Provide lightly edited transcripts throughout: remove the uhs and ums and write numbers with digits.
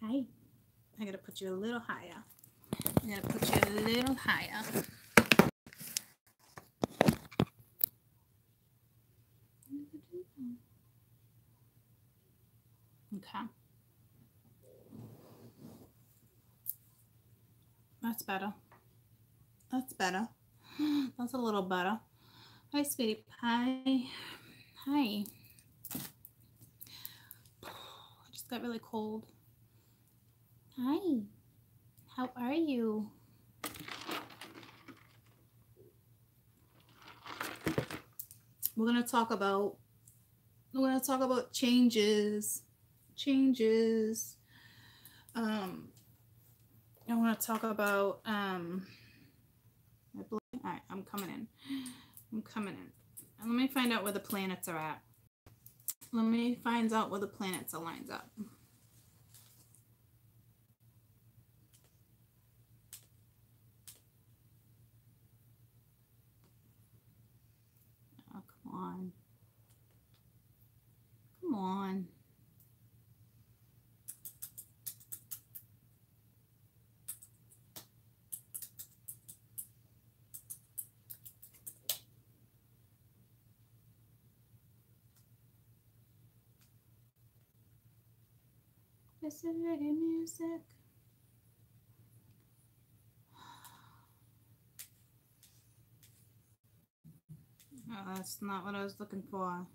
Hi. I gotta put you a little higher. I'm gonna put you a little higher. Okay. That's better. That's better. That's a little better. Hi, sweetie pie. Hi. I just got really cold. Hi. How are you? We're gonna talk about changes. I want to talk about all right, I'm coming in. And let me find out where the planets are at. Let me find out where the planets are lined up. Oh, come on. Come on. This is reggae music. Oh, that's not what I was looking for. All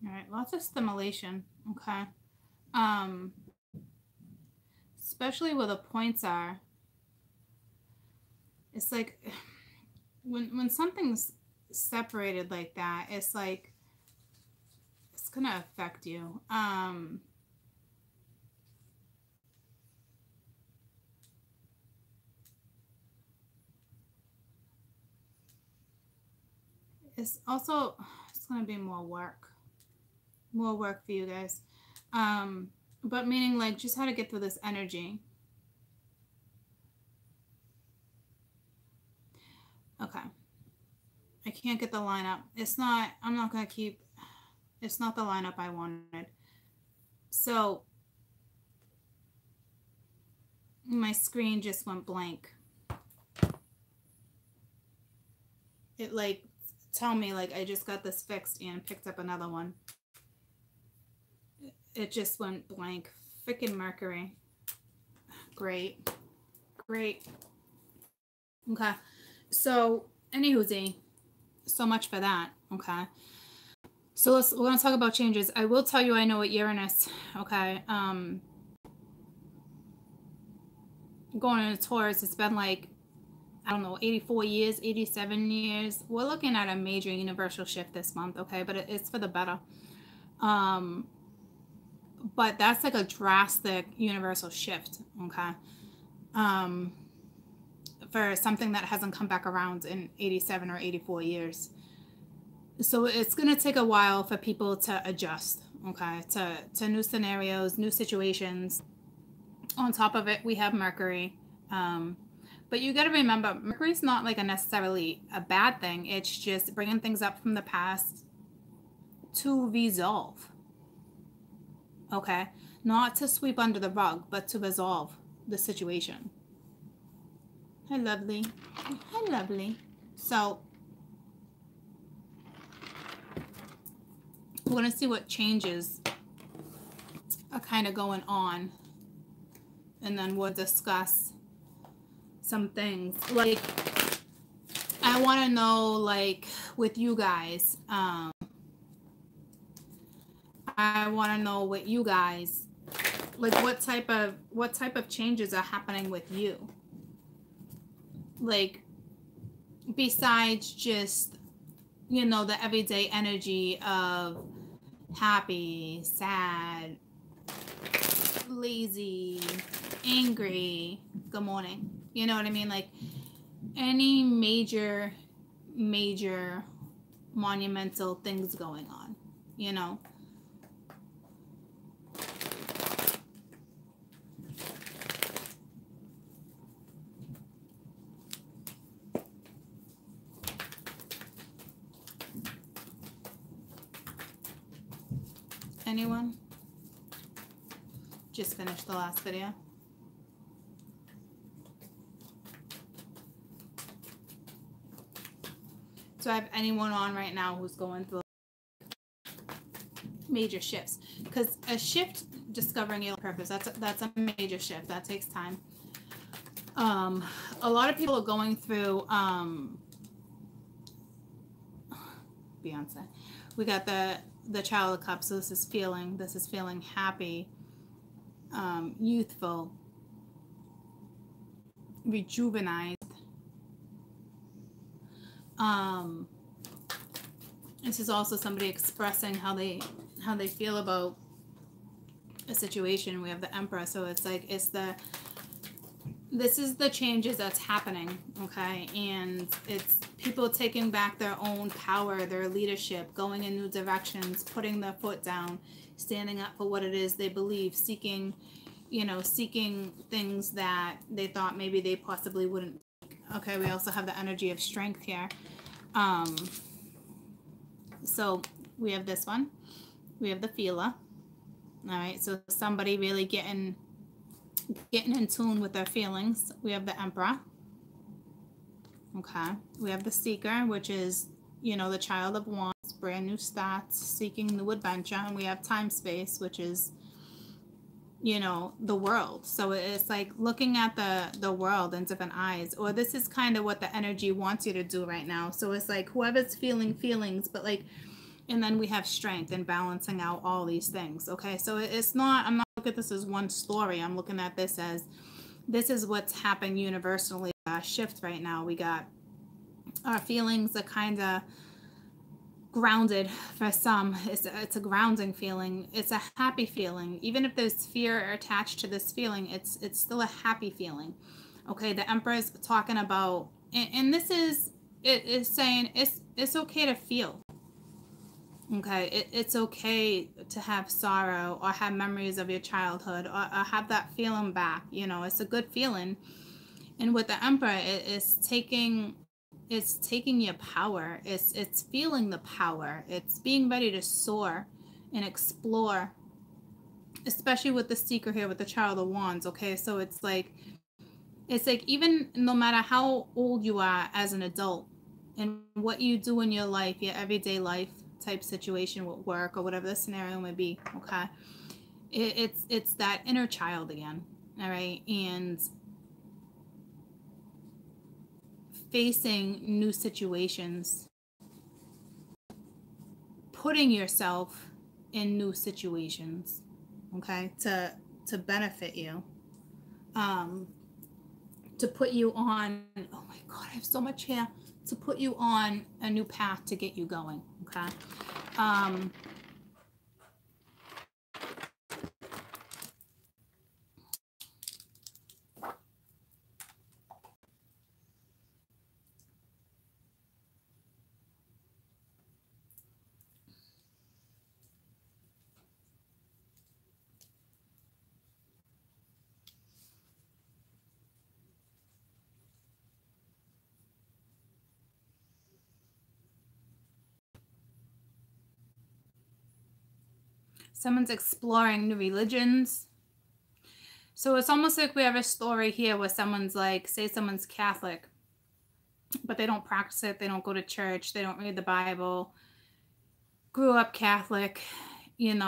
right, lots of stimulation. Okay. Especially where the points are. It's like when something's separated like that, it's like it's gonna affect you. It's also it's gonna be more work for you guys. But meaning like just how to get through this energy. Okay. I can't get the lineup. It's not the lineup I wanted. So my screen just went blank. It like tell me like I just got this fixed and picked up another one. It just went blank. Freaking Mercury. Great. Okay. So anywho, so much for that. Okay. So we're gonna talk about changes. I will tell you I know what Uranus, okay. Going into Taurus, it's been like, I don't know, 84 years, 87 years. We're looking at a major universal shift this month, okay, but it's for the better. But that's like a drastic universal shift, okay, for something that hasn't come back around in 87 or 84 years. So it's going to take a while for people to adjust, okay, to new scenarios, new situations. On top of it, we have Mercury. But you got to remember, Mercury's not like necessarily a bad thing. It's just bringing things up from the past to resolve. Okay? Not to sweep under the rug, but to resolve the situation. Hi, lovely. Hi, lovely. So we're going to see what changes are kind of going on. And then we'll discuss some things. Like, I want to know, like, with you guys, I want to know what you guys, like, what type of changes are happening with you. Like, besides just, you know, the everyday energy of happy, sad, lazy, angry, good morning. You know what I mean? Like, any major monumental things going on, you know? Anyone? Just finished the last video. So I have anyone on right now who's going through major shifts, because a shift, discovering your purpose, that's a major shift. That takes time. A lot of people are going through Beyonce. We got the Child of Cups. So this is feeling happy, youthful, rejuvenated. This is also somebody expressing how they feel about a situation. We have the Emperor, so it's like this is the changes that's happening, okay? And it's people taking back their own power, their leadership, going in new directions, putting their foot down, standing up for what it is they believe, seeking things that they thought maybe they possibly wouldn't. Okay, we also have the energy of strength here. So we have this one. We have the feeler. All right, so somebody really getting in tune with their feelings. We have the Emperor. Okay, we have the Seeker, which is, the Child of Wands, brand new starts, seeking new adventure. And we have Time Space, which is, the world. So it's like looking at the world in different eyes, or this is kind of what the energy wants you to do right now. So it's like whoever's feeling feelings, but like, and then we have strength and balancing out all these things. Okay, so it's not, I'm not looking at this as one story. I'm looking at this as, this is what's happening universally. Shift right now. We got our feelings are kind of grounded for some. It's a grounding feeling. It's a happy feeling. Even if there's fear attached to this feeling, it's still a happy feeling. Okay, the Emperor is talking about, and this is, it is saying it's okay to feel. Okay, it's okay to have sorrow or have memories of your childhood or have that feeling back. It's a good feeling. And with the Emperor, it's taking your power. It's feeling the power. It's being ready to soar and explore, especially with the Seeker here with the Child of Wands. Okay, so it's like even no matter how old you are as an adult and what you do in your life, your everyday life type situation with work or whatever the scenario may be, okay, it's that inner child again. All right, and facing new situations, putting yourself in new situations, okay, to benefit you, to put you on, oh my God, I have so much here, to put you on a new path to get you going, okay. Someone's exploring new religions. So it's almost like we have a story here where someone's like, say someone's Catholic, but they don't practice it. They don't go to church. They don't read the Bible. Grew up Catholic, and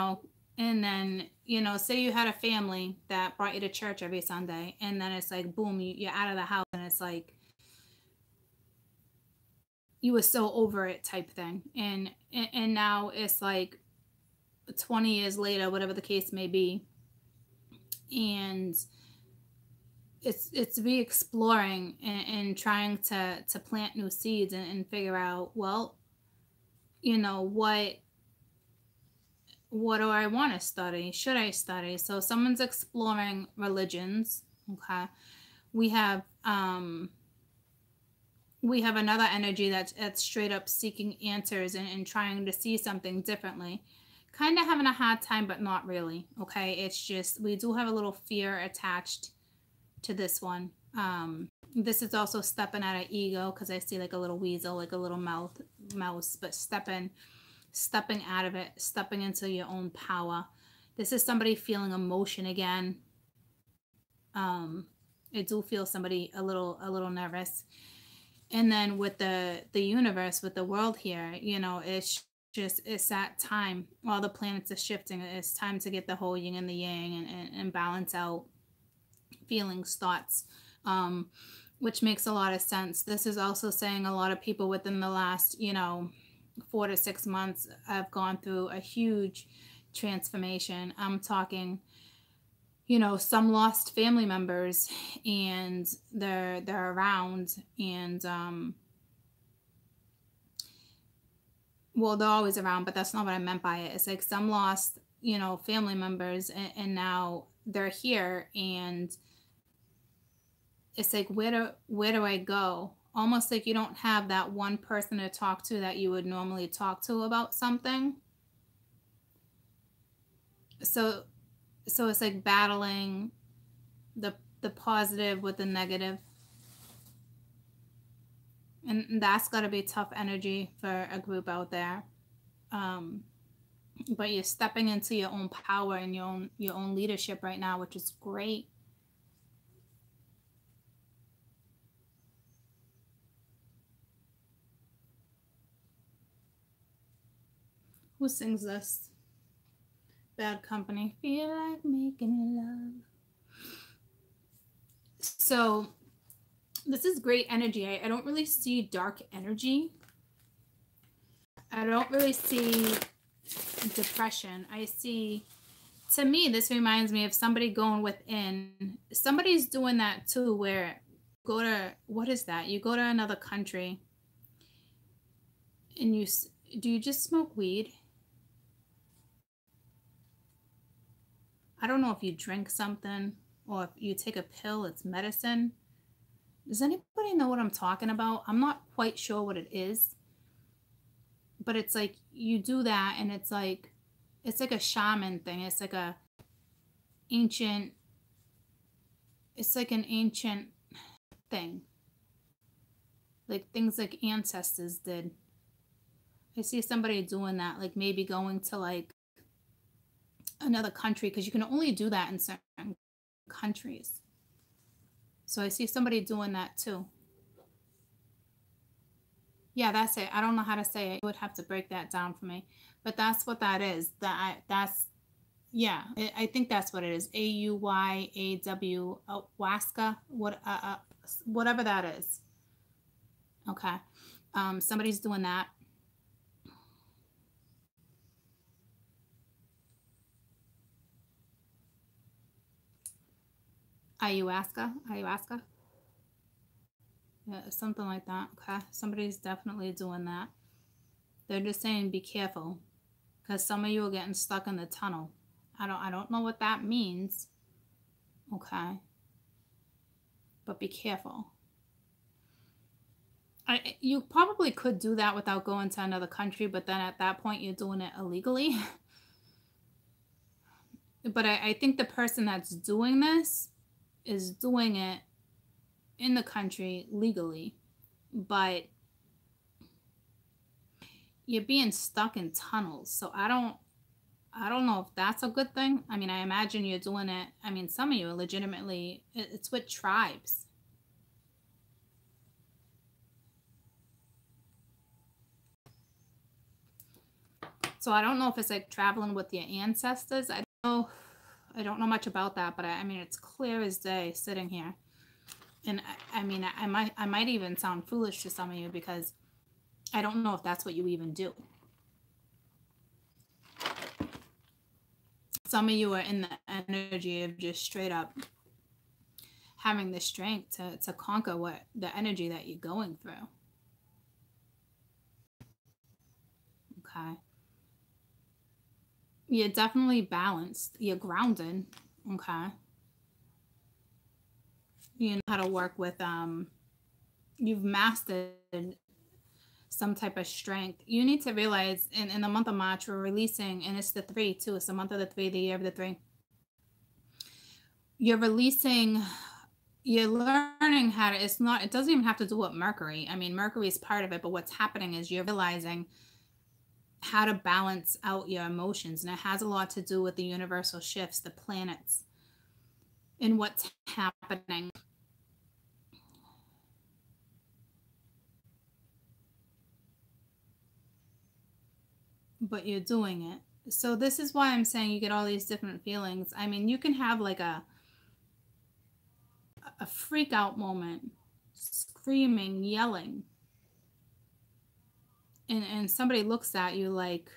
then, say you had a family that brought you to church every Sunday, and then it's like, boom, you're out of the house, and it's like, you were so over it type thing. And now it's like 20 years later, whatever the case may be, and it's re-exploring and trying to plant new seeds and figure out, well, what do I want to study? Should I study? So someone's exploring religions. Okay, we have another energy that's straight up seeking answers and trying to see something differently. Kind of having a hard time, but not really. Okay, it's just we do have a little fear attached to this one. This is also stepping out of ego, because I see like a little weasel, like a little mouse, but stepping stepping out of it, stepping into your own power. This is somebody feeling emotion again. I do feel somebody a little nervous. And then with the universe, with the world here, it's that time. All the planets are shifting. It's time to get the whole yin and the yang, and balance out feelings, thoughts, um, which makes a lot of sense. This is also saying a lot of people within the last, 4 to 6 months have gone through a huge transformation. I'm talking, some lost family members, and they're around, and well, they're always around, but that's not what I meant by it. It's like some lost, family members, and now they're here, and it's like, where do I go? Almost like you don't have that one person to talk to that you would normally talk to about something. So it's like battling the positive with the negative. And that's got to be tough energy for a group out there. But you're stepping into your own power and your own leadership right now, which is great. Who sings this? Bad Company. Feel like making love. So this is great energy. I don't really see dark energy. I don't really see depression. I see, to me, this reminds me of somebody going within. Somebody's doing that too, where what is that? You go to another country, and do you just smoke weed? I don't know if you drink something or if you take a pill, it's medicine. Does anybody know what I'm talking about? I'm not quite sure what it is, but it's like you do that, and it's like a shaman thing. It's like ancient, it's like an ancient thing. Like things like ancestors did. I see somebody doing that, like maybe going to like another country, because you can only do that in certain countries. So I see somebody doing that too. Yeah, that's it. I don't know how to say it. You would have to break that down for me. But that's what that is. Yeah, I think that's what it is. AUYAW, Waska, whatever that is. Okay. Somebody's doing that. Ayahuasca. Yeah, something like that. Okay. Somebody's definitely doing that. They're just saying be careful, because some of you are getting stuck in the tunnel. I don't know what that means. Okay. But be careful. You probably could do that without going to another country, but then at that point you're doing it illegally. But I think the person that's doing this is doing it in the country legally, but you're being stuck in tunnels. So I don't know if that's a good thing. I mean, I imagine you're doing it. I mean, some of you are legitimately, it's with tribes. So I don't know if it's like traveling with your ancestors. I don't know much about that, but I mean, it's clear as day sitting here. And I mean, I might even sound foolish to some of you, because I don't know if that's what you even do. Some of you are in the energy of just straight up having the strength to conquer the energy that you're going through. Okay. You're definitely balanced. You're grounded. Okay. You know how to work with, you've mastered some type of strength. You need to realize in the month of March, we're releasing, and it's the 3 too. It's the month of the 3, the year of the 3. You're releasing, you're learning how to, it doesn't even have to do with Mercury. I mean, Mercury is part of it, but what's happening is you're realizing how to balance out your emotions. And it has a lot to do with the universal shifts, the planets, and what's happening. But you're doing it. So this is why I'm saying you get all these different feelings. I mean, you can have like a freak out moment, screaming, yelling, and somebody looks at you like,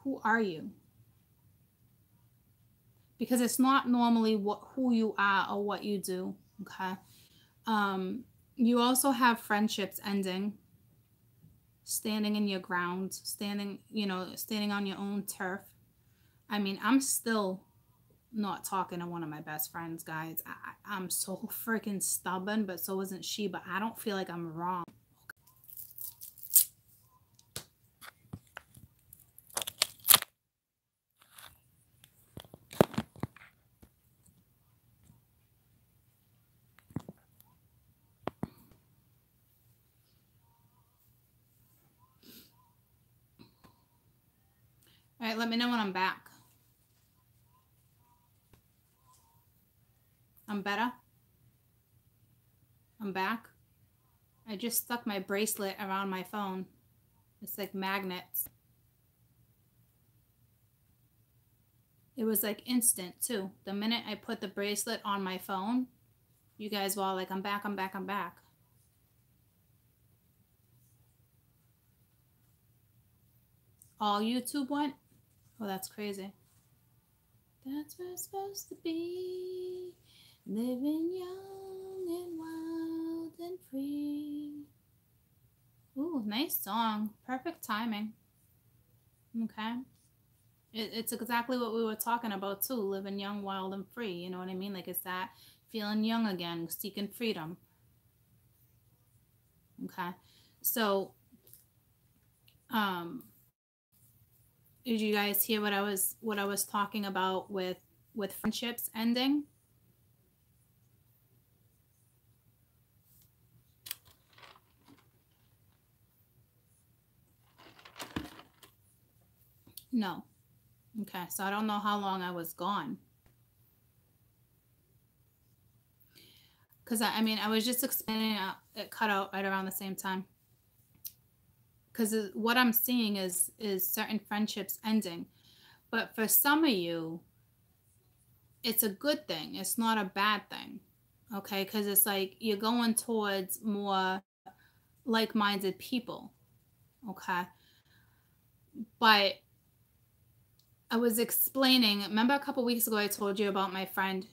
who are you? Because it's not normally who you are or what you do. Okay. You also have friendships ending, standing in your ground, standing on your own turf. I mean, I'm still not talking to one of my best friends, guys. I'm so freaking stubborn, but so isn't she. But I don't feel like I'm wrong. All right, let me know when I'm back. I'm better. I'm back. I just stuck my bracelet around my phone. It's like magnets. It was like instant too. The minute I put the bracelet on my phone, you guys were all like, I'm back, I'm back, I'm back. All YouTube went? Oh, that's crazy. That's where it's supposed to be. Living young and wild and free. Ooh, nice song. Perfect timing. Okay. It's exactly what we were talking about too. Living young, wild, and free. You know what I mean? Like, it's that feeling young again, seeking freedom. Okay. So, did you guys hear what I was talking about with friendships ending? No. Okay, so I don't know how long I was gone. Because I mean, I was just explaining it cut out right around the same time. Because what I'm seeing is certain friendships ending, but for some of you, it's a good thing. It's not a bad thing. Okay, because it's like you're going towards more like-minded people. Okay, but I was explaining. Remember a couple weeks ago I told you about my friend,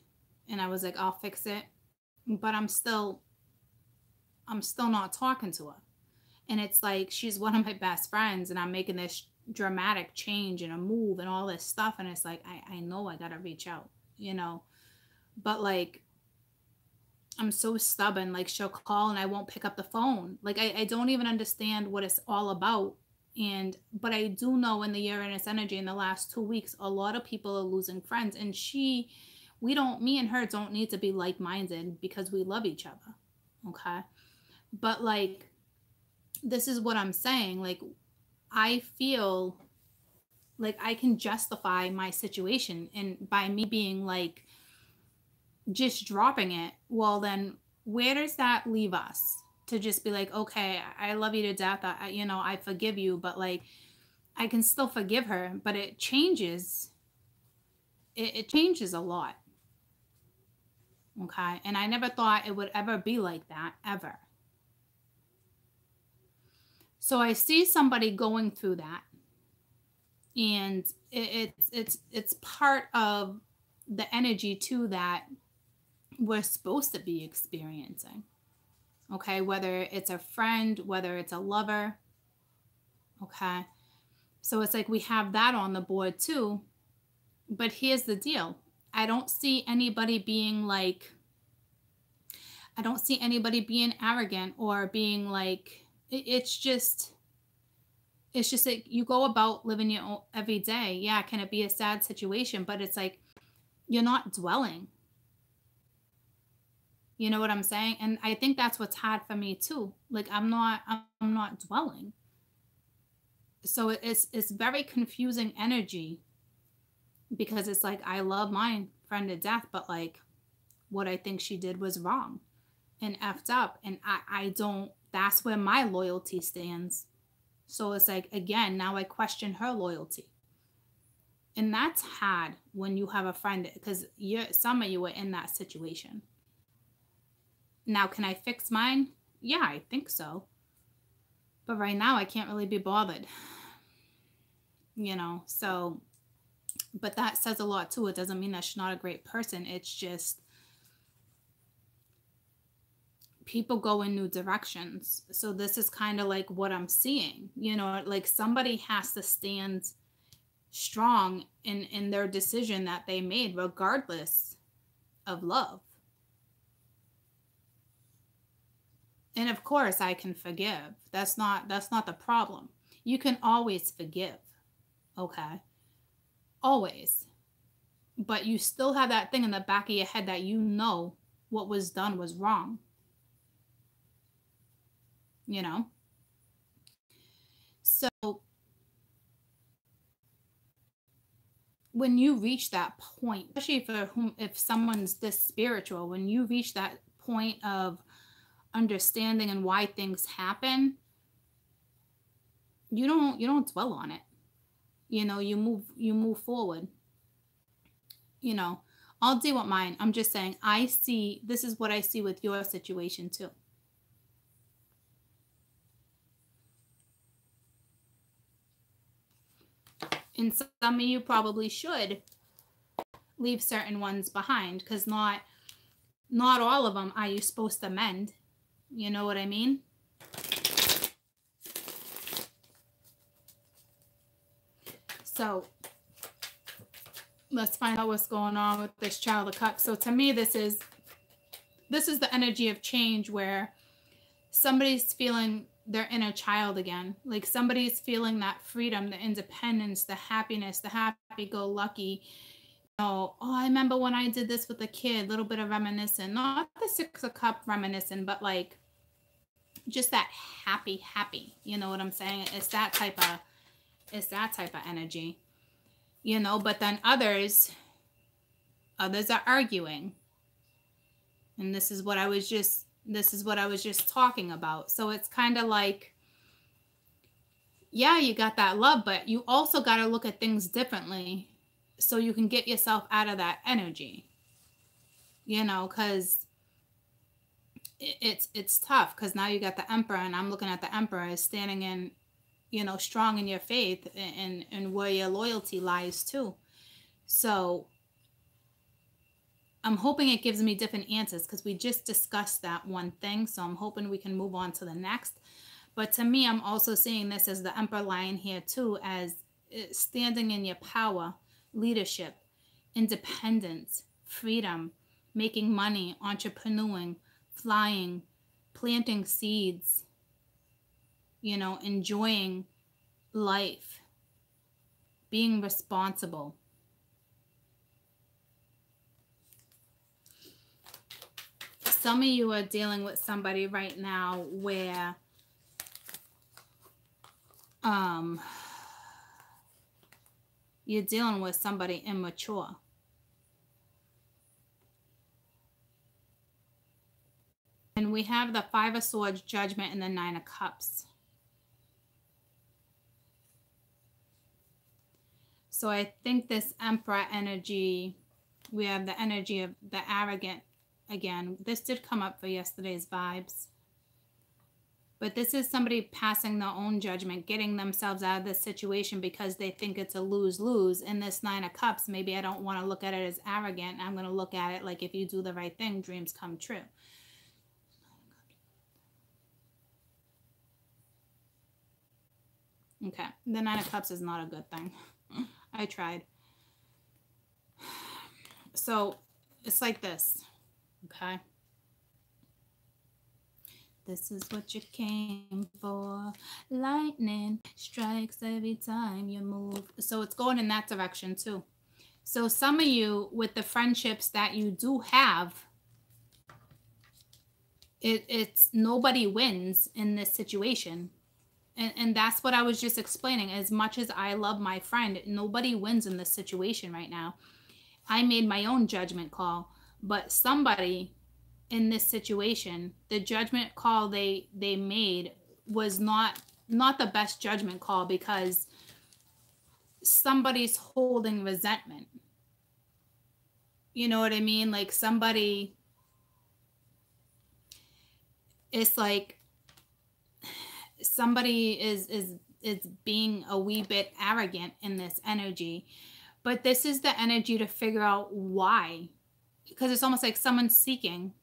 and I was like, I'll fix it, but I'm still not talking to her. And it's like she's one of my best friends, and I'm making this dramatic change and a move and all this stuff, and it's like I know I gotta reach out, but like I'm so stubborn. Like she'll call and I won't pick up the phone. Like I don't even understand what it's all about. But I do know in the Uranus energy in the last 2 weeks, a lot of people are losing friends. And me and her don't need to be like-minded because we love each other. Okay. But like, this is what I'm saying. Like, I feel like I can justify my situation. And by me being like, just dropping it, well, then where does that leave us? To just be like, okay, I love you to death. I forgive you, but like, I can still forgive her, but it changes. It changes a lot. Okay. And I never thought it would ever be like that, ever. So I see somebody going through that. And it's part of the energy too that we're supposed to be experiencing. Okay, whether it's a friend, whether it's a lover. Okay, so it's like we have that on the board too. But here's the deal. I don't see anybody being arrogant or being like, it's just like you go about living your own every day. Yeah, can it be a sad situation? But it's like you're not dwelling. You know what I'm saying? And I think that's what's hard for me too. Like I'm not dwelling. So it's very confusing energy, because it's like, I love my friend to death, but like, what I think she did was wrong and effed up. And I don't, that's where my loyalty stands. So it's like, again, now I question her loyalty. And that's hard when you have a friend, because some of you are in that situation. Now, can I fix mine? Yeah, I think so. But right now, I can't really be bothered. So, but that says a lot too. It doesn't mean that she's not a great person. It's just people go in new directions. So this is kind of like what I'm seeing, like somebody has to stand strong in their decision that they made, regardless of love. And of course I can forgive. That's not the problem. You can always forgive. Okay. Always. But you still have that thing in the back of your head that what was done was wrong. So when you reach that point, especially if someone's this spiritual, when you reach that point of understanding and why things happen, you don't dwell on it. You move forward. I'll deal with mine. I'm just saying, this is what I see with your situation too. And some of you probably should leave certain ones behind, because not all of them are you supposed to mend. You know what I mean? So let's find out what's going on with this Child of Cups. So to me, this is the energy of change, where somebody's feeling their inner child again. Like somebody's feeling that freedom, the independence, the happiness, the happy-go-lucky. Oh, I remember when I did this with a kid, a little bit of reminiscing. Not the Six of Cups reminiscing, but like just that happy. You know what I'm saying? It's that type of energy. But then others are arguing. And this is what I was just talking about. So it's kind of like, yeah, you got that love, but you also got to look at things differently so you can get yourself out of that energy, because it's tough, because now you got the Emperor, and I'm looking at the Emperor as standing in, strong in your faith and where your loyalty lies too. So I'm hoping it gives me different answers, because we just discussed that one thing. So I'm hoping we can move on to the next. But to me, I'm also seeing this as the Emperor lying here too, as standing in your power, leadership, independence, freedom, making money, entrepreneuring, flying, planting seeds, enjoying life, being responsible. Some of you are dealing with somebody right now where you're dealing with somebody immature. And we have the Five of Swords, Judgment, and the Nine of Cups. So I think this Emperor energy, we have the energy of the arrogant again. This did come up for yesterday's vibes. But this is somebody passing their own judgment, getting themselves out of this situation because they think it's a lose-lose. In this Nine of Cups, maybe I don't want to look at it as arrogant. I'm going to look at it like, if you do the right thing, dreams come true. Okay, the Nine of Cups is not a good thing. I tried. So it's like this, okay? This is what you came for. Lightning strikes every time you move. So it's going in that direction too. So some of you, with the friendships that you do have, it's nobody wins in this situation. And that's what I was just explaining. As much as I love my friend, nobody wins in this situation right now. I made my own judgment call, but somebody in this situation, the judgment call they made was not the best judgment call, because somebody's holding resentment. You know what I mean? Like somebody, it's like somebody is being a wee bit arrogant in this energy. But this is the energy to figure out why. Because it's almost like someone's seeking,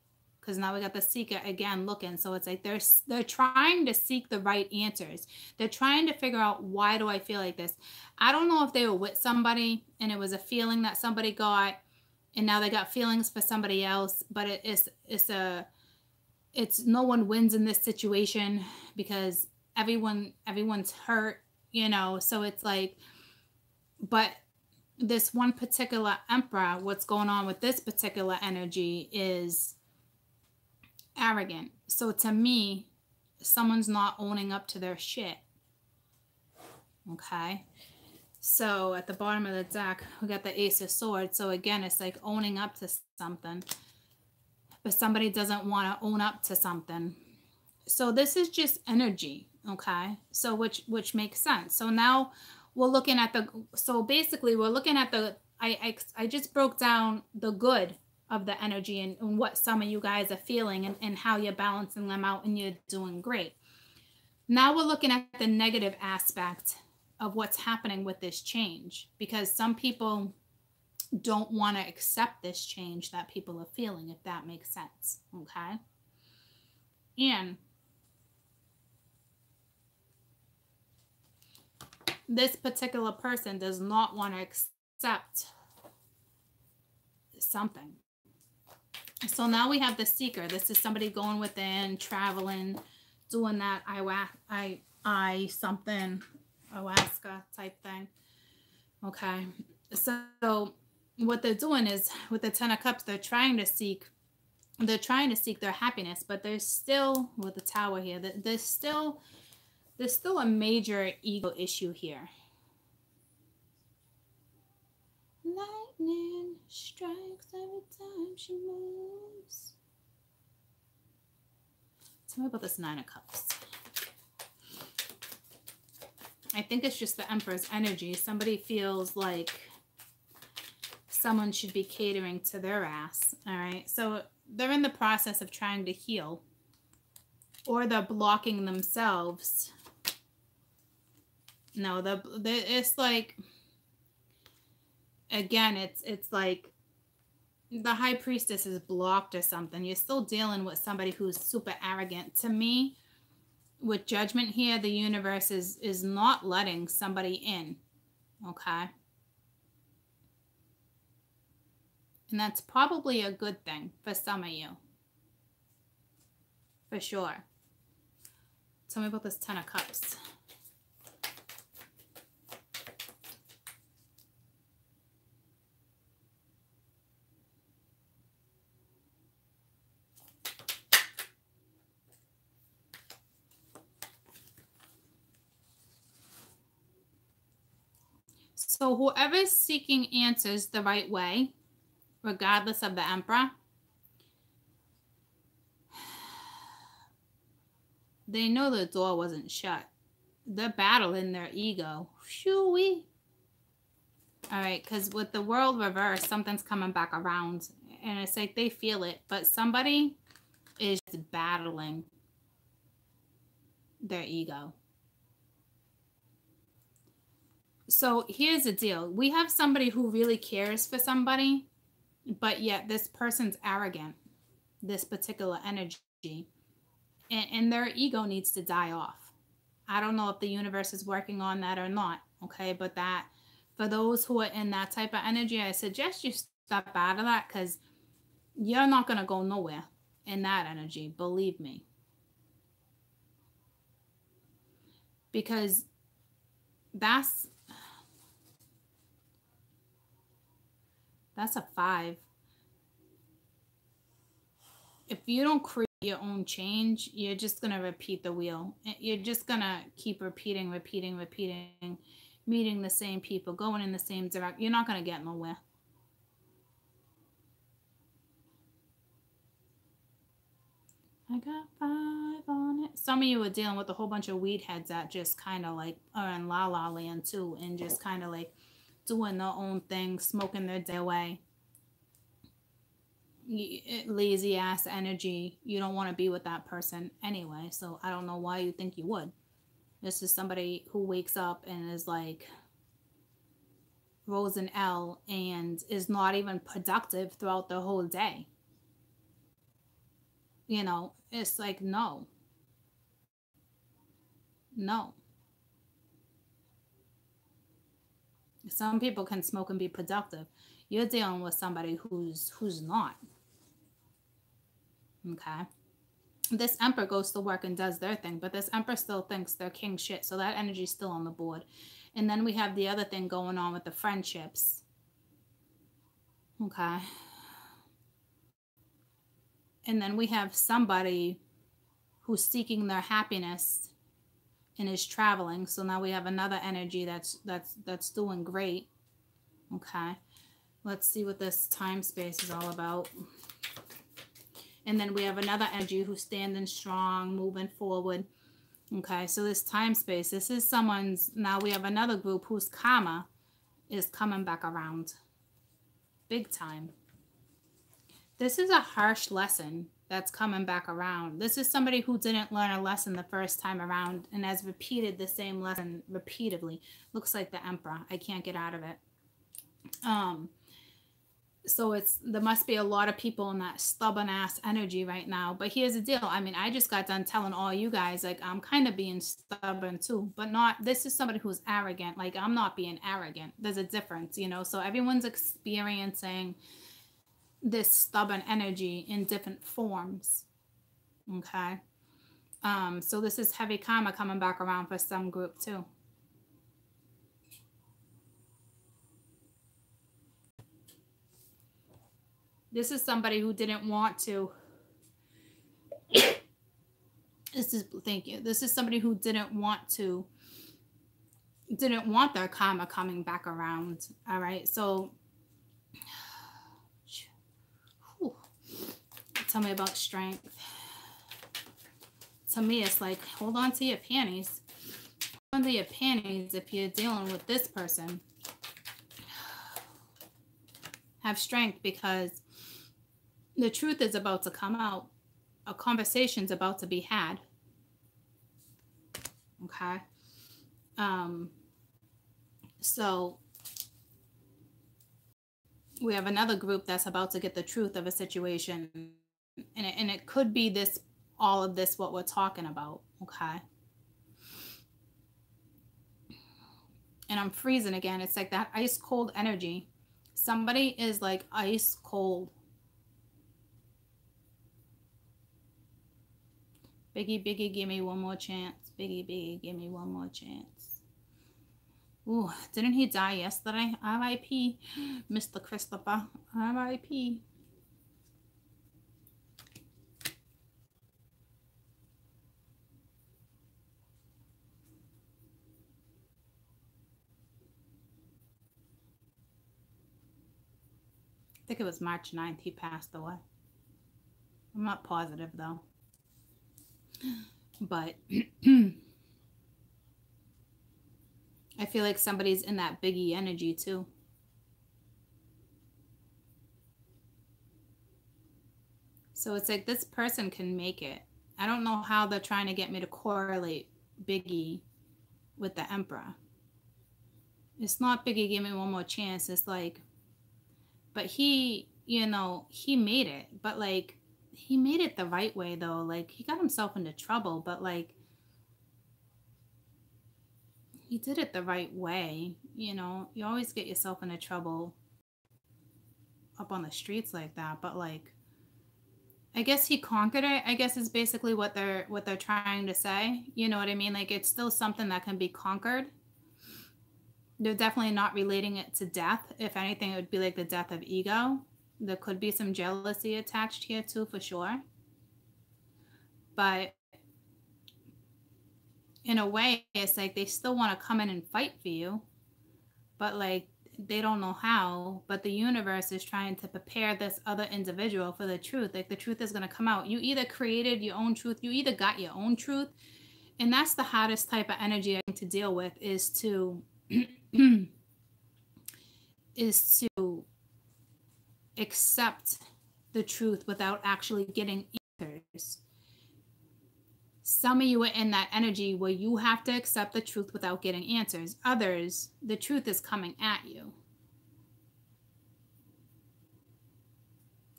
because now we got the seeker again looking. So it's like they're trying to seek the right answers. They're trying to figure out, why do I feel like this? I don't know if they were with somebody and it was a feeling that somebody got, and now they got feelings for somebody else, but it's no one wins in this situation, because everyone's hurt, you know. So it's like, but this one particular emperor, what's going on with this particular energy is arrogant. So to me, someone's not owning up to their shit. Okay. So at the bottom of the deck, we got the Ace of Swords. So again, it's like owning up to something, but somebody doesn't want to own up to something. So this is just energy. Okay. So which makes sense. So now we're looking at so basically we're looking at I just broke down the good of the energy, and what some of you guys are feeling, and how you're balancing them out, and you're doing great. Now we're looking at the negative aspect of what's happening with this change, because some people don't want to accept this change that people are feeling, if that makes sense. Okay. And this particular person does not want to accept something. So now we have the seeker. This is somebody going within, traveling, doing that something, ayahuasca type thing. Okay. So what they're doing is, with the Ten of Cups, they're trying to seek their happiness, but there's still, with the Tower here, there's still a major ego issue here. Lightning strikes every time she moves. Tell me about this Nine of Cups. I think it's just the Emperor's energy. Somebody feels like someone should be catering to their ass. All right. So they're in the process of trying to heal, or they're blocking themselves. No, it's like, again, it's like the High Priestess is blocked or something. You're still dealing with somebody who's super arrogant. To me, with Judgment here, the universe is not letting somebody in. Okay. And that's probably a good thing for some of you. For sure. Tell me about this Ten of Cups. So whoever's seeking answers the right way, regardless of the Emperor, they know the door wasn't shut. They're battling their ego. Shoo-wee. All right, because with the World reversed, something's coming back around. And it's like they feel it. But somebody is battling their ego. So here's the deal. We have somebody who really cares for somebody, but yet this person's arrogant, this particular energy, and their ego needs to die off. I don't know if the universe is working on that or not, okay? But that, for those who are in that type of energy, I suggest you step out of that, because you're not going to go nowhere in that energy, believe me. Because that's a 5. If you don't create your own change, you're just going to repeat the wheel. You're just going to keep repeating, meeting the same people, going in the same direction. You're not going to get nowhere. I got 5 on it. Some of you are dealing with a whole bunch of weed heads that just kind of like are in la la land too, and just kind of like doing their own thing, smoking their day away. Lazy ass energy. You don't want to be with that person anyway, so I don't know why you think you would. This is somebody who wakes up and is like Rose and L and is not even productive throughout the whole day. You know, it's like, no. Some people can smoke and be productive. You're dealing with somebody who's not. Okay. This Emperor goes to work and does their thing, but this Emperor still thinks they're king shit, so that energy's still on the board. And then we have the other thing going on with the friendships. Okay. And then we have somebody who's seeking their happiness and is traveling. So now we have another energy that's doing great. Okay. Let's see what this time space is all about. And then we have another energy who's standing strong, moving forward. Okay, so this time space, this is someone's, now we have another group whose karma is coming back around. Big time. This is a harsh lesson that's coming back around. This is somebody who didn't learn a lesson the first time around and has repeated the same lesson repeatedly. Looks like the Emperor. I can't get out of it. So there must be a lot of people in that stubborn ass energy right now. But here's the deal. I mean, I just got done telling all you guys, like, I'm kind of being stubborn too, but not, this is somebody who's arrogant. Like, I'm not being arrogant. There's a difference, you know? So everyone's experiencing this stubborn energy in different forms. Okay. So this is heavy karma coming back around for some group too. This is somebody who didn't want to. Thank you. This is somebody who didn't want their karma coming back around. All right. So whew, tell me about strength. To me, it's like, hold on to your panties. Hold on to your panties if you're dealing with this person. Have strength, because the truth is about to come out. A conversation's about to be had. Okay. So we have another group that's about to get the truth of a situation. And it could be this, all of this, what we're talking about. Okay. And I'm freezing again. It's like that ice cold energy. Somebody is like ice cold. Biggie, biggie, give me one more chance. Biggie, biggie, give me one more chance. Ooh, didn't he die yesterday? R.I.P. Mr. Christopher. R.I.P. I think it was March 9th he passed away. I'm not positive though. But I feel like somebody's in that biggie energy too. So it's like this person can make it. I don't know how they're trying to get me to correlate Biggie with the Emperor. It's not Biggie, give me one more chance. It's like, but he, you know, he made it. But like, he made it the right way though. Like, he got himself into trouble, but like, he did it the right way. You know, you always get yourself into trouble up on the streets like that. But like, I guess he conquered it, I guess is basically what they're trying to say. You know what I mean? Like, it's still something that can be conquered. They're definitely not relating it to death. If anything, it would be like the death of ego. There could be some jealousy attached here too, for sure. but in a way, it's like they still want to come in and fight for you, but like they don't know how. But the universe is trying to prepare this other individual for the truth. Like the truth is going to come out. You either created your own truth, you either got your own truth. And that's the hardest type of energy I think to deal with, is to is to accept the truth without actually getting answers. Some of you are in that energy where you have to accept the truth without getting answers. Others, the truth is coming at you.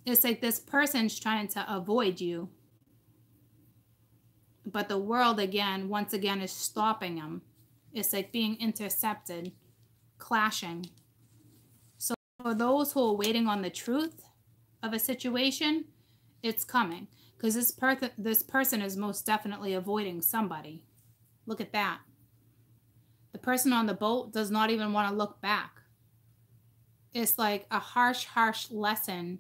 It's like this person's trying to avoid you, but the world once again is stopping them. It's like being intercepted, clashing. So for those who are waiting on the truth of a situation, it's coming. Because this person is most definitely avoiding somebody. Look at that. The person on the boat does not even want to look back. It's like a harsh, harsh lesson.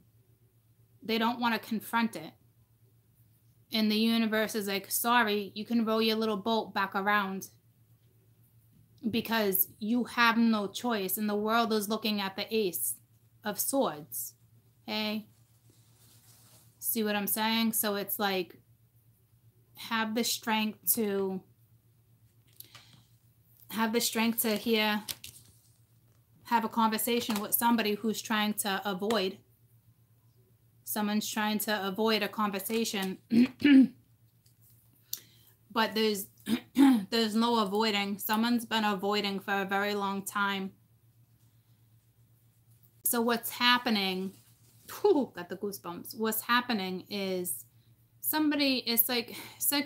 They don't want to confront it. And the universe is like, sorry, you can row your little boat back around because you have no choice. And the world is looking at the Ace of Swords. Okay? See what I'm saying? So it's like, have the strength to here, have a conversation with somebody who's trying to avoid. Someone's trying to avoid a conversation, but there's no avoiding. Someone's been avoiding for a very long time. So what's happening? Got the goosebumps. What's happening is it's like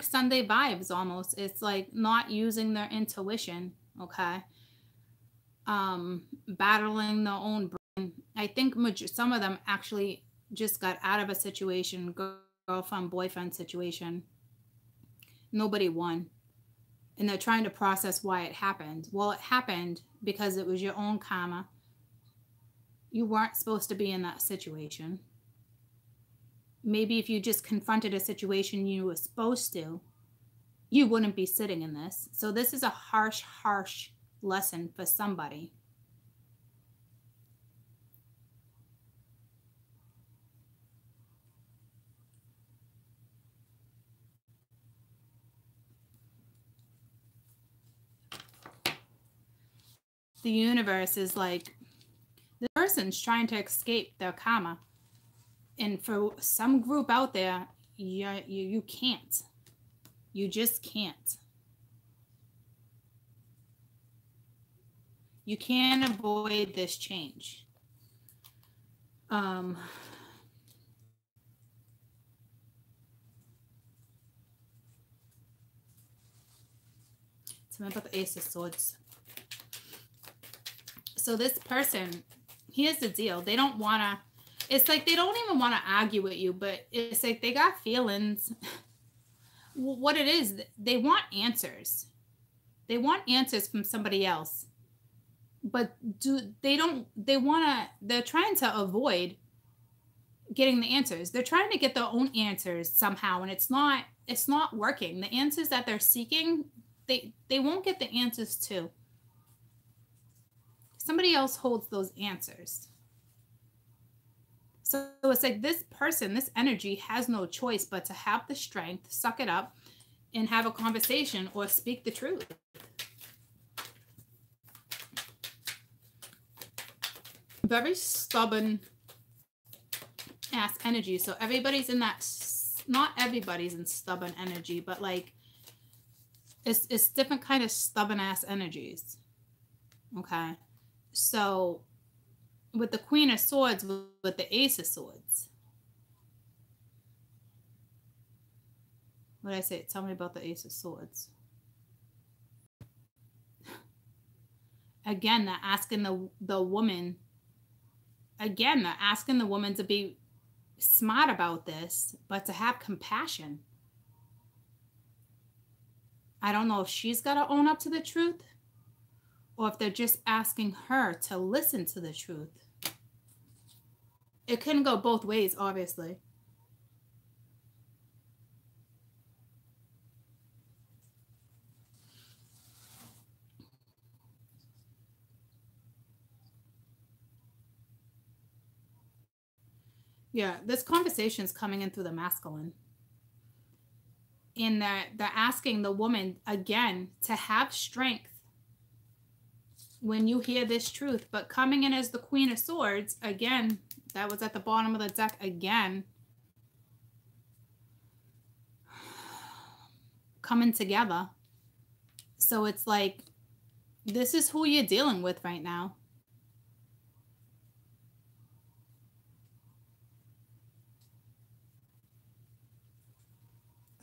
Sunday vibes almost. It's like not using their intuition, okay? Battling their own brain. I think some of them actually just got out of a situation, girlfriend, boyfriend situation. Nobody won. And they're trying to process why it happened. Well, it happened because it was your own karma. You weren't supposed to be in that situation. Maybe if you just confronted a situation you were supposed to, you wouldn't be sitting in this. So this is a harsh, harsh lesson for somebody. The universe is like, the person's trying to escape their karma. And for some group out there, you can't. You just can't. You can't avoid this change. Tell me about the Ace of Swords. So this person, here's the deal. They don't want to, it's like they don't even want to argue with you, but it's like they got feelings. What it is, they want answers. They want answers from somebody else. But they're trying to avoid getting the answers. They're trying to get their own answers somehow, and it's not working. The answers that they're seeking, they won't get the answers to. Somebody else holds those answers. So it's like this person, this energy has no choice but to have the strength, suck it up, and have a conversation or speak the truth. Very stubborn ass energy. So everybody's in that, not everybody's in stubborn energy, but like it's different kind of stubborn ass energies. Okay. So with the Queen of Swords, with the Ace of Swords. What did I say? Tell me about the Ace of Swords. Again, they're asking the woman. Again, they're asking the woman to be smart about this, but to have compassion. I don't know if she's got to own up to the truth, or if they're just asking her to listen to the truth. It couldn't go both ways, obviously. Yeah, this conversation is coming in through the masculine. In that they're asking the woman again to have strength when you hear this truth. But coming in as the Queen of Swords, again, that was at the bottom of the deck again. Coming together. So it's like, this is who you're dealing with right now.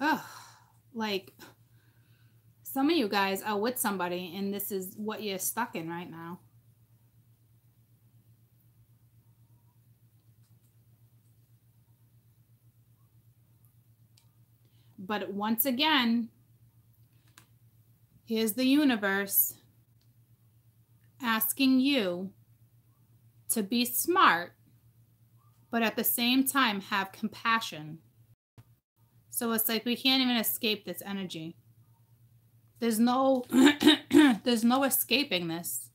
Ugh. Like, some of you guys are with somebody and this is what you're stuck in right now. But once again, here's the universe asking you to be smart, but at the same time have compassion. So it's like we can't even escape this energy. There's no there's no escaping this.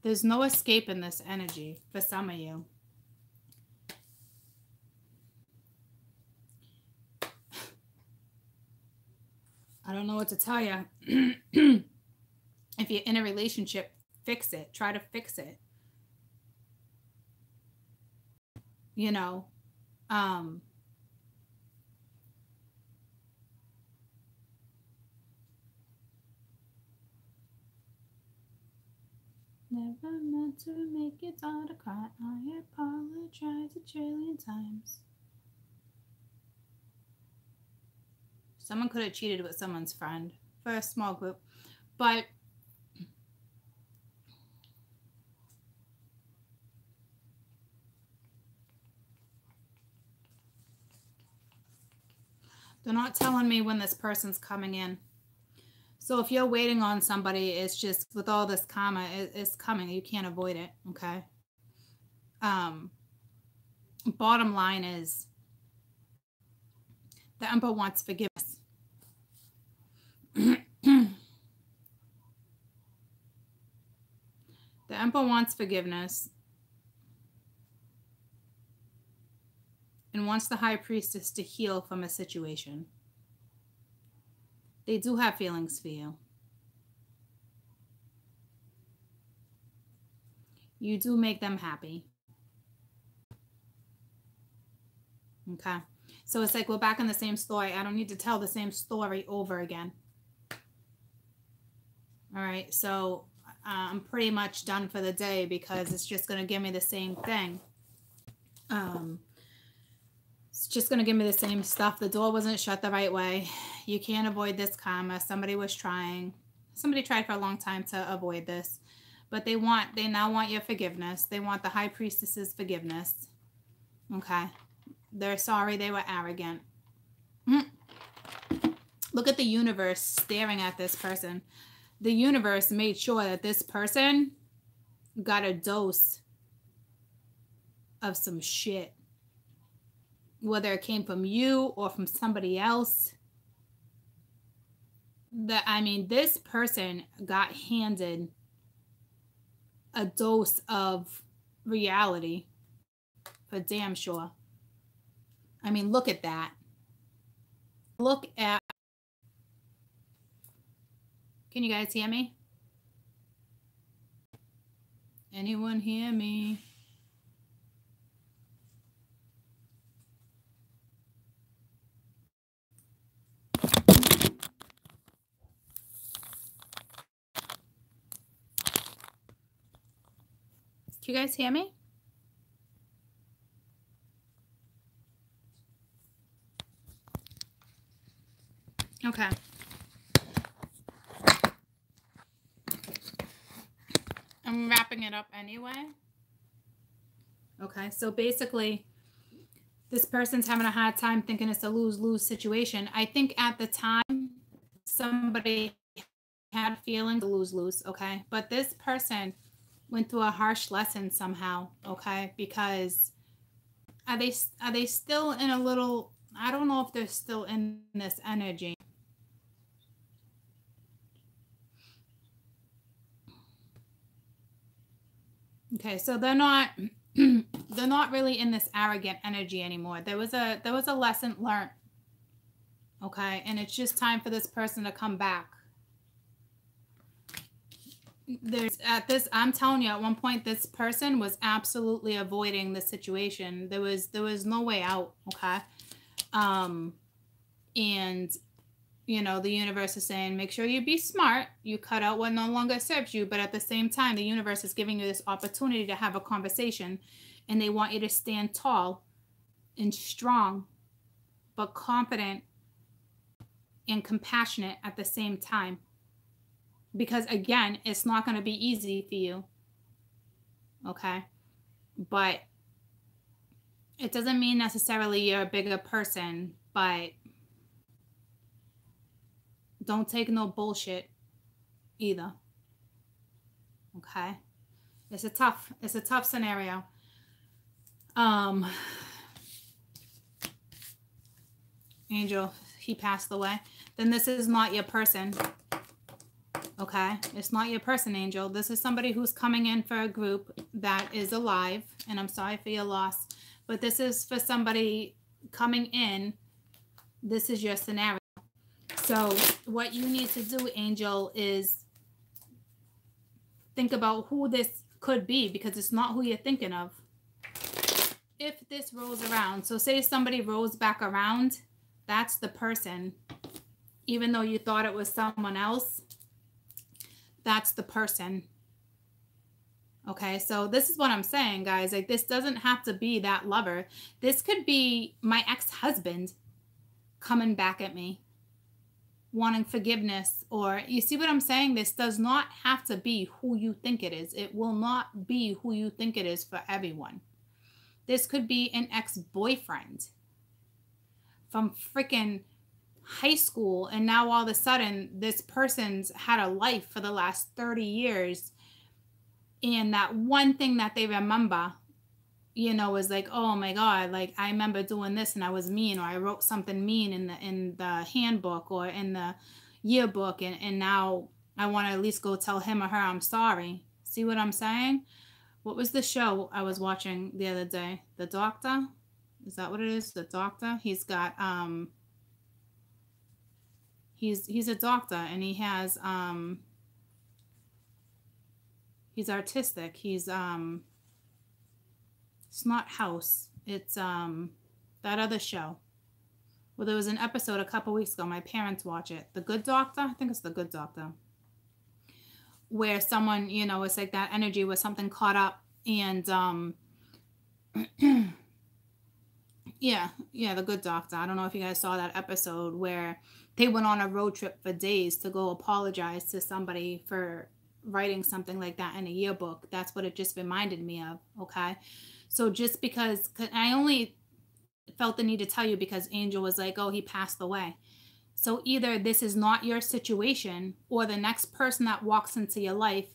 There's no escape in this energy for some of you. I don't know what to tell you. If you're in a relationship, fix it. Try to fix it. You know, never meant to make your daughter cry. I apologize a trillion times. Someone could have cheated with someone's friend for a small group. But they're not telling me when this person's coming in. So if you're waiting on somebody, it's just with all this karma, it's coming. You can't avoid it, okay? Bottom line is the Emperor wants forgiveness. The Emperor wants forgiveness and wants the High Priestess to heal from a situation. They do have feelings for you. You do make them happy. Okay. So it's like we're back in the same story. I don't need to tell the same story over again. All right. So I'm pretty much done for the day because it's just going to give me the same thing. It's just going to give me the same stuff. The door wasn't shut the right way. You can't avoid this karma. Somebody was trying. Somebody tried for a long time to avoid this. But they now want your forgiveness. They want the High Priestess's forgiveness. Okay. They're sorry they were arrogant. Look at the universe staring at this person. The universe made sure that this person got a dose of some shit. Whether it came from you or from somebody else. This person got handed a dose of reality. For damn sure. I mean, look at that. Look at... Can you guys hear me? Anyone hear me? Can you guys hear me? Okay. I'm wrapping it up anyway. Okay, so basically, this person's having a hard time thinking it's a lose-lose situation. I think at the time, somebody had feelings of lose-lose, okay? But this person went through a harsh lesson somehow, okay? Because are they still in a little... I don't know if they're still in this energy. Okay, so they're not they're not really in this arrogant energy anymore. There was a lesson learned. Okay, and it's just time for this person to come back. I'm telling you, at one point this person was absolutely avoiding the situation. There was no way out. Okay. And you know, the universe is saying, make sure you be smart. You cut out what no longer serves you. But at the same time, the universe is giving you this opportunity to have a conversation. And they want you to stand tall and strong, but confident and compassionate at the same time. Because again, it's not going to be easy for you. Okay. But it doesn't mean necessarily you're a bigger person, but don't take no bullshit either. Okay. It's a tough scenario. Angel, he passed away. Then this is not your person. Okay. It's not your person, Angel. This is somebody who's coming in for a group that is alive. And I'm sorry for your loss. But this is for somebody coming in. This is your scenario. So what you need to do, Angel, is think about who this could be, because it's not who you're thinking of. If this rolls around, so say somebody rolls back around, that's the person. Even though you thought it was someone else, that's the person. Okay, so this is what I'm saying, guys. Like, this doesn't have to be that lover. This could be my ex-husband coming back at me, wanting forgiveness. Or, you see what I'm saying? This does not have to be who you think it is. It will not be who you think it is for everyone. This could be an ex-boyfriend from freaking high school, and now all of a sudden this person's had a life for the last 30 years, and that one thing that they remember, you know, is like, oh my God, like I remember doing this and I was mean, or I wrote something mean in the handbook or in the yearbook, and now I want to at least go tell him or her I'm sorry. See what I'm saying? What was the show I was watching the other day? The Doctor? Is that what it is? The Doctor? He's got he's a doctor, and he has he's artistic. He's it's not House. It's that other show. Well, there was an episode a couple weeks ago. My parents watch it. The Good Doctor? I think it's The Good Doctor. Where someone, you know, it's like that energy where something caught up, and yeah, The Good Doctor. I don't know if you guys saw that episode where they went on a road trip for days to go apologize to somebody for writing something like that in a yearbook. That's what it just reminded me of. Okay, so just because I only felt the need to tell you because Angel was like, oh, he passed away. So either this is not your situation, or the next person that walks into your life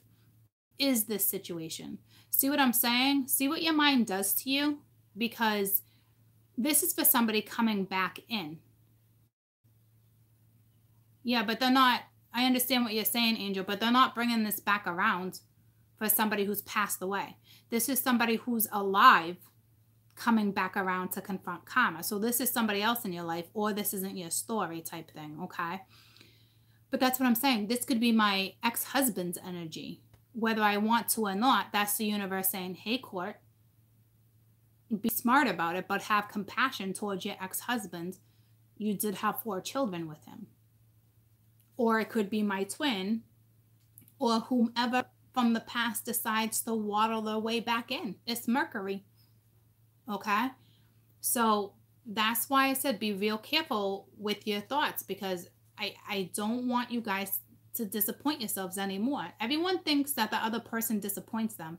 is this situation. See what I'm saying? See what your mind does to you? Because this is for somebody coming back in. Yeah, but they're not, I understand what you're saying, Angel, but they're not bringing this back around for somebody who's passed away. This is somebody who's alive coming back around to confront karma. So this is somebody else in your life, or this isn't your story type thing, okay? But that's what I'm saying. This could be my ex-husband's energy. Whether I want to or not, that's the universe saying, hey, Court, be smart about it, but have compassion towards your ex-husband. You did have 4 children with him. Or it could be my twin, or whomever from the past decides to waddle their way back in. It's Mercury. Okay? So that's why I said be real careful with your thoughts, because I don't want you guys to disappoint yourselves anymore. Everyone thinks that the other person disappoints them.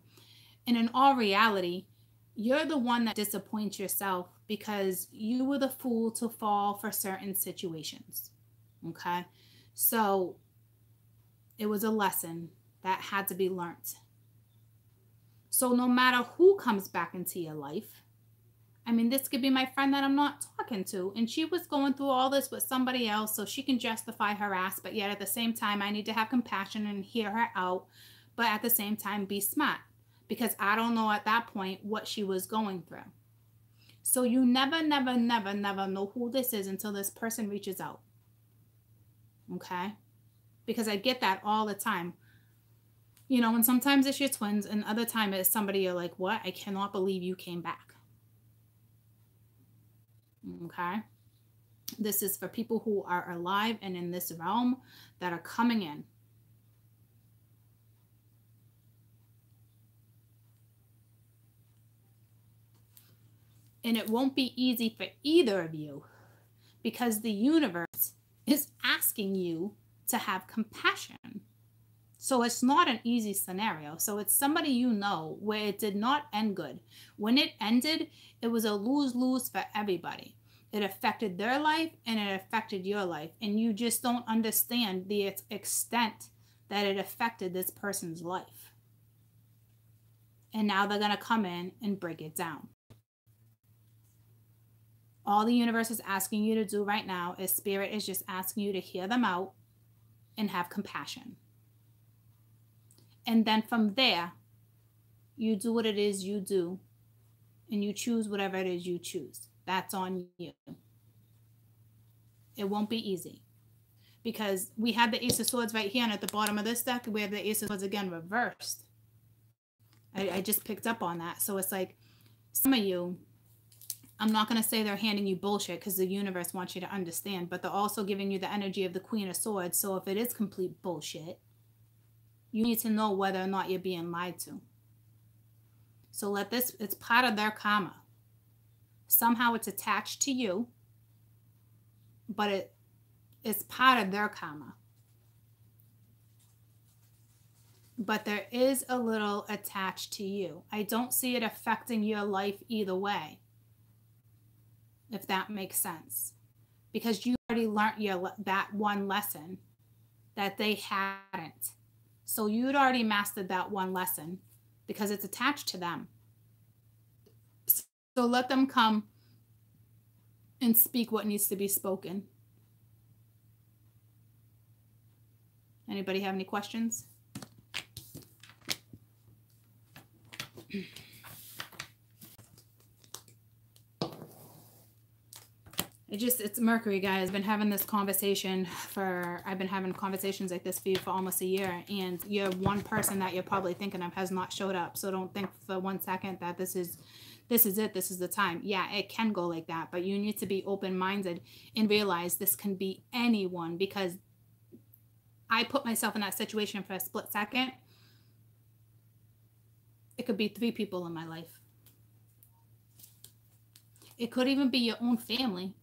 And in all reality, you're the one that disappoints yourself because you were the fool to fall for certain situations. Okay? So it was a lesson that had to be learned. So no matter who comes back into your life, I mean, this could be my friend that I'm not talking to, and she was going through all this with somebody else so she can justify her ass, but yet at the same time, I need to have compassion and hear her out, but at the same time, be smart. because I don't know at that point what she was going through. So you never, never, never, never know who this is until this person reaches out. Okay? Because I get that all the time. You know, and sometimes it's your twins, and other time it's somebody you're like, what? I cannot believe you came back. Okay? This is for people who are alive and in this realm that are coming in. And it won't be easy for either of you because the universe is asking you to have compassion. So it's not an easy scenario. So it's somebody you know where it did not end good. When it ended, it was a lose-lose for everybody. It affected their life and it affected your life. And you just don't understand the extent that it affected this person's life. And now they're going to come in and break it down. All the universe is asking you to do right now is Spirit is just asking you to hear them out and have compassion. And then from there, you do what it is you do, and you choose whatever it is you choose. That's on you. It won't be easy because we had the Ace of Swords right here, and at the bottom of this deck, we have the Ace of Swords again reversed. I just picked up on that. So it's like some of you, I'm not going to say they're handing you bullshit because the universe wants you to understand, but they're also giving you the energy of the Queen of Swords. So if it is complete bullshit, you need to know whether or not you're being lied to. So it's part of their karma. Somehow it's attached to you, but it's part of their karma. But there is a little attached to you. I don't see it affecting your life either way, if that makes sense. Because you already learned that one lesson that they hadn't. So you'd already mastered that one lesson because it's attached to them. So let them come and speak what needs to be spoken. Anybody have any questions? It's Mercury, guys. I've been having this conversation I've been having conversations like this for you for almost a year, and you're one person that you're probably thinking of has not showed up. So don't think for 1 second that this is it, this is the time. Yeah, it can go like that, but you need to be open-minded and realize this can be anyone, because I put myself in that situation for a split second. It could be 3 people in my life. It could even be your own family.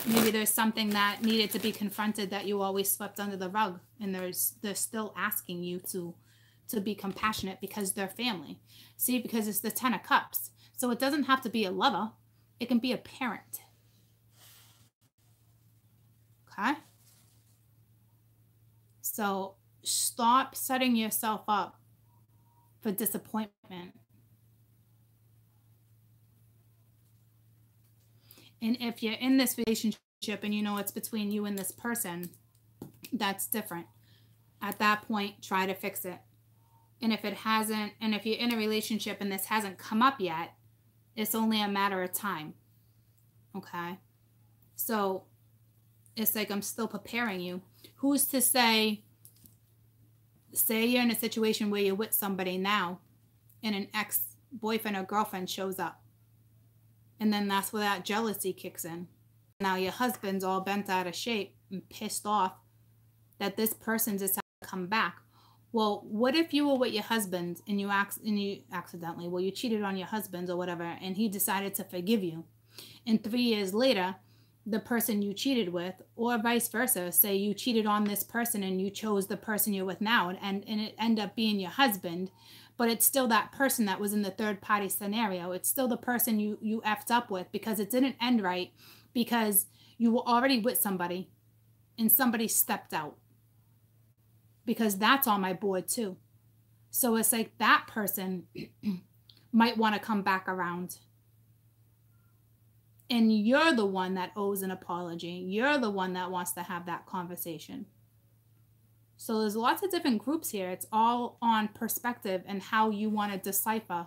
Maybe there's something that needed to be confronted that you always swept under the rug, and they're still asking you to be compassionate because they're family. See, because it's the 10 of Cups. So it doesn't have to be a lover. It can be a parent. Okay? So stop setting yourself up for disappointment. And if you're in this relationship and you know it's between you and this person, that's different. At that point, try to fix it. And if it hasn't, and if you're in a relationship and this hasn't come up yet, it's only a matter of time. Okay? So it's like I'm still preparing you. Who's to say you're in a situation where you're with somebody now and an ex-boyfriend or girlfriend shows up. And then that's where that jealousy kicks in. Now your husband's all bent out of shape and pissed off that this person decided to come back. Well, what if you were with your husband and you accidentally, you cheated on your husband or whatever, and he decided to forgive you. And 3 years later, the person you cheated with, or vice versa, say you cheated on this person and you chose the person you're with now, and it ended up being your husband, but it's still that person that was in the third party scenario. It's still the person you effed up with because it didn't end right, because you were already with somebody and somebody stepped out. Because that's on my board too. So it's like that person might want to come back around. And you're the one that owes an apology. You're the one that wants to have that conversation. So there's lots of different groups here. It's all on perspective and how you want to decipher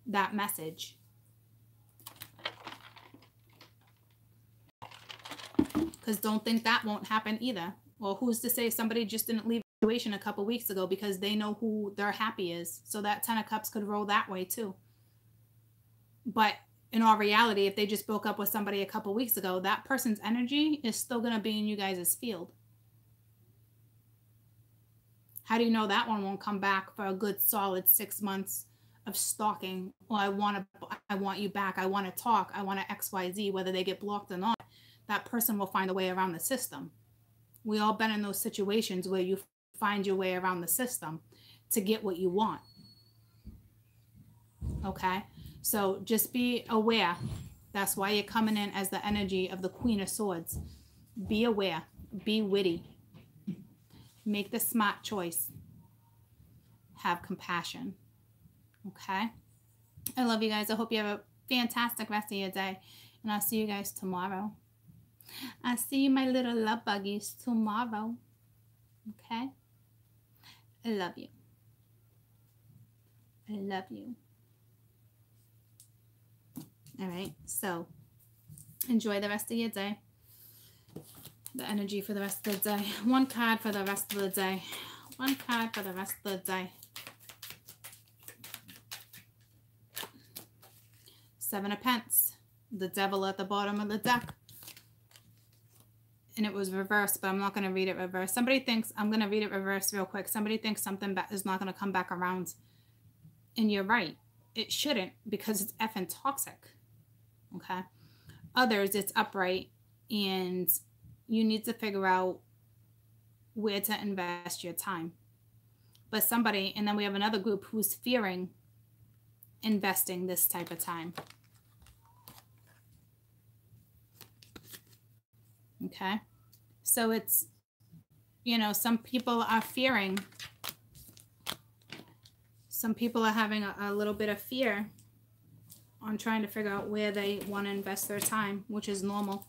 that message. Because don't think that won't happen either. Well, who's to say somebody just didn't leave a situation a couple weeks ago because they know who their happy is. So that 10 of Cups could roll that way too. But in all reality, if they just broke up with somebody a couple weeks ago, that person's energy is still going to be in you guys' field. How do you know that one won't come back for a good solid 6 months of stalking? Well, I want you back. I want to talk. I want to XYZ, whether they get blocked or not. That person will find a way around the system. We all been in those situations where you find your way around the system to get what you want. Okay? So just be aware. That's why you're coming in as the energy of the Queen of Swords. Be aware. Be witty. Make the smart choice. Have compassion. Okay? I love you guys. I hope you have a fantastic rest of your day. And I'll see you guys tomorrow. I'll see you, my little love buggies, tomorrow. Okay? I love you. I love you. All right. So enjoy the rest of your day. The energy for the rest of the day. One card for the rest of the day. One card for the rest of the day. 7 of Pentacles. The Devil at the bottom of the deck. And it was reversed, but I'm not going to read it reversed. Somebody thinks, I'm going to read it reversed real quick. Somebody thinks something is not going to come back around. And you're right. It shouldn't, because it's effing toxic. Okay? Others, it's upright. And you need to figure out where to invest your time. But somebody, and then we have another group who's fearing investing this type of time. Okay? So it's, you know, some people are fearing. Some people are having a little bit of fear on trying to figure out where they want to invest their time, which is normal.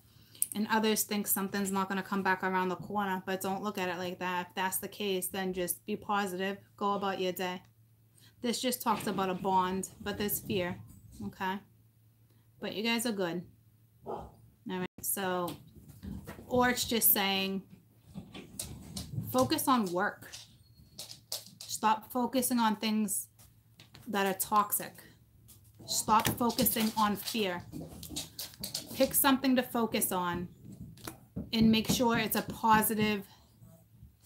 And others think something's not going to come back around the corner, but don't look at it like that. If that's the case, then just be positive. Go about your day. This just talks about a bond, but there's fear. Okay? But you guys are good. All right? So, or it's just saying, focus on work. Stop focusing on things that are toxic. Stop focusing on fear. Pick something to focus on and make sure it's a positive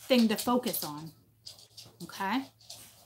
thing to focus on. Okay?